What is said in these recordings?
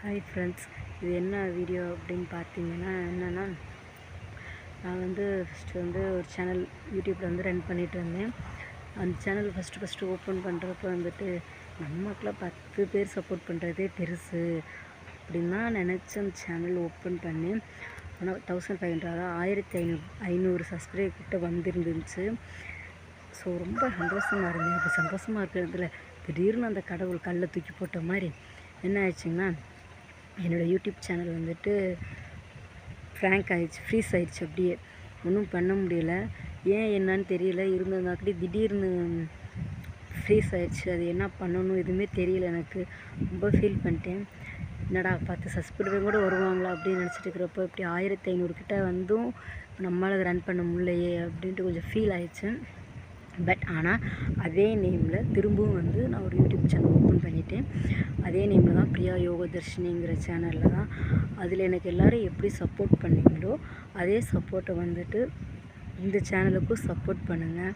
Hi friends, இது என்ன video அப்படின்னு பார்த்தீங்கன்னா என்னென்னா, நான் ஃபஸ்ட்டு ஒரு சேனல் யூடியூப்பில் ரன் பண்ணிகிட்டு இருந்தேன். அந்த சேனல் ஃபஸ்ட்டு ஓப்பன் பண்ணுறப்ப நமக்குலாம் 10 பேர் சப்போர்ட் பண்ணுறதே பெருசு அப்படின்னு தான் நினச்சி அந்த சேனல் ஓப்பன் பண்ணேன். ஆனால் 1500 அதாவது 1500 சப்ஸ்கிரைப் கிட்ட வந்துருந்துச்சு. ஸோ ரொம்ப சந்தோஷமாக இருந்தேன். அப்போ சந்தோஷமாக இருக்கிறதுல திடீர்னு அந்த கடவுள் கல்லை தூக்கி போட்ட மாதிரி என்ன ஆயிடுச்சுங்கன்னா, என்னோடய யூடியூப் சேனல் ஃப்ராங்க் ஆகிடுச்சு, ஃப்ரீஸ் ஆகிடுச்சு. அப்படியே ஒன்றும் பண்ண முடியல. ஏன் என்னன்னு தெரியல. இருந்ததுனாக்கடி திடீர்னு ஃப்ரீஸ் ஆகிடுச்சு. அது என்ன பண்ணணும் எதுவுமே தெரியல. எனக்கு ரொம்ப ஃபீல் பண்ணிட்டேன். என்னடா 10 சப்ஸ்கிரைபர் கூட வருவாங்களா அப்படின்னு நினச்சிட்டு இருக்கிறப்போ இப்படி 1500 கிட்ட வந்தும் நம்மளால் அதை ரன் பண்ண முடியலையே அப்படின்ட்டு கொஞ்சம் ஃபீல் ஆகிடுச்சு. பட் ஆனால் அதே நேமில் திரும்பவும் நான் ஒரு யூடியூப் சேனல் ஓப்பன் பண்ணிட்டேன். அதே நேமில் தான் பிரியா யோகதர்ஷினிங்கிற சேனலில் தான். அதில் எனக்கு எல்லோரும் எப்படி சப்போர்ட் பண்ணீங்களோ அதே சப்போர்ட்டை இந்த சேனலுக்கும் சப்போர்ட் பண்ணுங்கள்.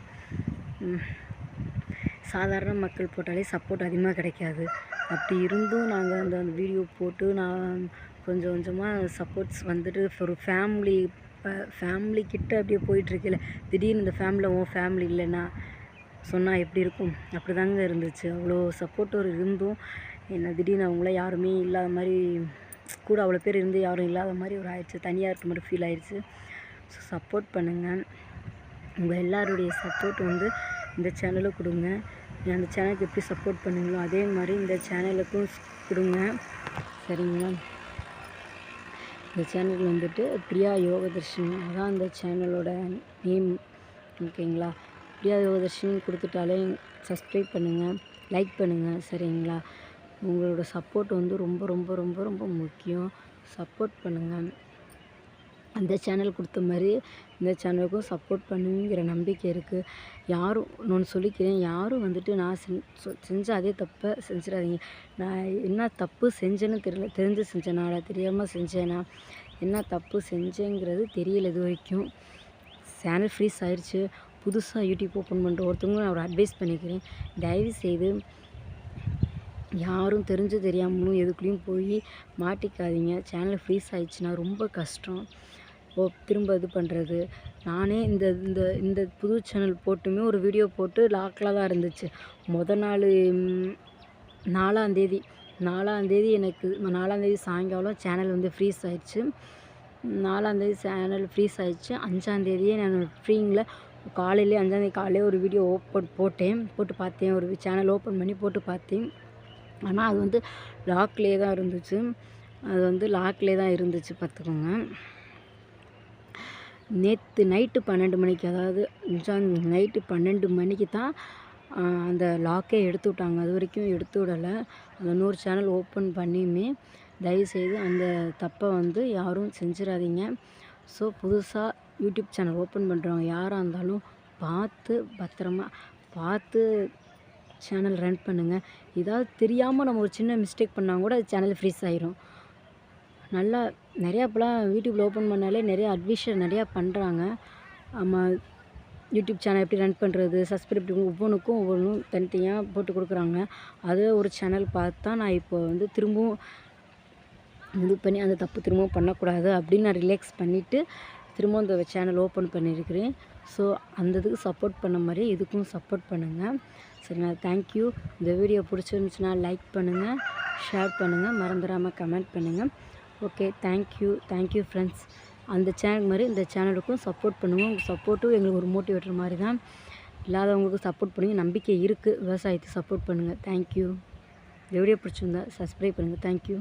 சாதாரண மக்கள் போட்டாலே சப்போர்ட் அதிகமாக கிடைக்காது. அப்படி இருந்தும் நாங்கள் அந்த வீடியோ போட்டு நான் கொஞ்சம் கொஞ்சமாக சப்போர்ட்ஸ் ஒரு ஃபேமிலிக்கிட்ட அப்படியே போயிட்டுருக்கல, திடீர்னு இந்த ஃபேமிலியில் உன் ஃபேமிலி இல்லைன்னா சொன்னால் எப்படி இருக்கும்? அப்படி தாங்க இருந்துச்சு. அவ்வளோ சப்போர்ட்டர் இருந்தும் என்ன திடீர்னு அவங்கள யாருமே இல்லாத மாதிரி, கூட அவ்வளோ பேர் இருந்து யாரும் இல்லாத மாதிரி ஒரு ஆயிடுச்சு. தனியாக இருக்க மாதிரி ஃபீல் ஆயிடுச்சு. ஸோ சப்போர்ட் பண்ணுங்கள். உங்கள் எல்லாருடைய சப்போர்ட் இந்த சேனலும் கொடுங்க. அந்த சேனலுக்கு எப்படி சப்போர்ட் பண்ணுங்களோ அதே மாதிரி இந்த சேனலுக்கும் கொடுங்க, சரிங்களா? இந்த சேனல் பிரியா யோகதர்ஷினி அதான் அந்த சேனலோட நேம், ஓகேங்களா? பிரியா யோகதர்ஷினி கொடுத்துட்டாலே சப்ஸ்கிரைப் பண்ணுங்கள், லைக் பண்ணுங்கள், சரிங்களா? உங்களோட சப்போர்ட் ரொம்ப ரொம்ப ரொம்ப ரொம்ப முக்கியம். சப்போர்ட் பண்ணுங்கள். அந்த சேனல் கொடுத்த மாதிரி இந்த சேனலுக்கும் சப்போர்ட் பண்ணுங்கிற நம்பிக்கை இருக்குது. யாரும் நான் சொல்லிக்கிறேன், யாரும் நான் செஞ்ச அதே தப்பை செஞ்சிடாதீங்க. நான் என்ன தப்பு செஞ்சேன்னு தெரியல, தெரிஞ்சு செஞ்சேனா தெரியாமல் செஞ்சேனா, என்ன தப்பு செஞ்சேங்கிறது தெரியல இது வரைக்கும். சேனல் ஃப்ரீஸ் ஆயிடுச்சு. புதுசாக யூடியூப் ஓப்பன் பண்ணுற ஒருத்தவங்க நான் ஒரு அட்வைஸ் பண்ணிக்கிறேன். தயவுசெய்து யாரும் தெரிஞ்சு தெரியாமலும் எதுக்குள்ளேயும் போய் மாட்டிக்காதீங்க. சேனல் ஃப்ரீஸ் ஆயிடுச்சுன்னா ரொம்ப கஷ்டம். திரும்ப இது பண்ணுறது. நானே இந்த இந்த இந்த புது சேனல் போட்டுமே ஒரு வீடியோ போட்டு லாக்கில் தான் இருந்துச்சு. நாள் 4ஆந்தேதி எனக்கு 4ஆந்தேதி சாயங்காலம் சேனல் ஃப்ரீஸ் ஆயிடுச்சு. 4ஆந்தேதி சேனல் ஃப்ரீஸ் ஆயிடுச்சு. 5ஆந்தேதியே நான் ஃப்ரீங்கில் காலையிலே 5ஆந்தேதி காலையிலே ஒரு வீடியோ போட்டு பார்த்தேன். ஒரு சேனல் ஓப்பன் பண்ணி போட்டு பார்த்தேன். ஆனால் அது லாக்லேயே தான் இருந்துச்சு. பார்த்துக்கோங்க. நேற்று நைட்டு 12 மணிக்கு, அதாவது நைட்டு 12 மணிக்கு தான் அந்த லாக்கே எடுத்து விட்டாங்க. அது வரைக்கும் எடுத்து விடலை. அந்த 100 சேனல் ஓப்பன் பண்ணியுமே தயவுசெய்து அந்த தப்பை யாரும் செஞ்சிடாதீங்க. ஸோ புதுசாக யூடியூப் சேனல் ஓப்பன் பண்ணுறவங்க யாராக இருந்தாலும் பத்திரமா பார்த்து சேனல் ரன் பண்ணுங்கள். ஏதாவது தெரியாமல் நம்ம ஒரு சின்ன மிஸ்டேக் பண்ணால் கூட சேனல் ஃப்ரீஸ் ஆயிரும். நல்லா நிறையா இப்போலாம் யூடியூப்பில் ஓப்பன் பண்ணாலே நிறையா அட்வைஷன் நிறையா பண்ணுறாங்க. யூடியூப் சேனல் எப்படி ரன் பண்ணுறது, சப்ஸ்கிரைப் ஒவ்வொன்றும் தனித்தனியாக போட்டு கொடுக்குறாங்க. அது ஒரு சேனல் பார்த்து தான் நான் இப்போ திரும்பவும் இது பண்ணி அந்த தப்பு திரும்பவும் பண்ணக்கூடாது அப்படின்னு நான் ரிலாக்ஸ் பண்ணிவிட்டு திரும்பவும் இந்த சேனல் ஓப்பன் பண்ணியிருக்கிறேன். ஸோ அந்த இதுக்கு சப்போர்ட் பண்ண மாதிரி இதுக்கும் சப்போர்ட் பண்ணுங்கள், சரிங்களா? தேங்க்யூ. இந்த வீடியோ பிடிச்சிருந்துச்சுன்னா லைக் பண்ணுங்கள், ஷேர் பண்ணுங்கள், மறந்துடாமல் கமெண்ட் பண்ணுங்கள். Okay, thank you friends. அந்த சேனல் மாதிரி இந்த சேனலுக்கும் சப்போர்ட் பண்ணுங்கள். உங்கள் சப்போர்ட்டும் எங்களுக்கு ஒரு மோட்டிவேட்டர் மாதிரி தான். இல்லாதவங்களுக்கு சப்போர்ட் பண்ணுங்கள், நம்பிக்கை இருக்குது. விவசாயத்தை சப்போர்ட் பண்ணுங்கள். தேங்க்யூ. இந்த வீடியோ பிடிச்சிருந்தா சப்ஸ்கிரைப் பண்ணுங்கள். தேங்க்யூ.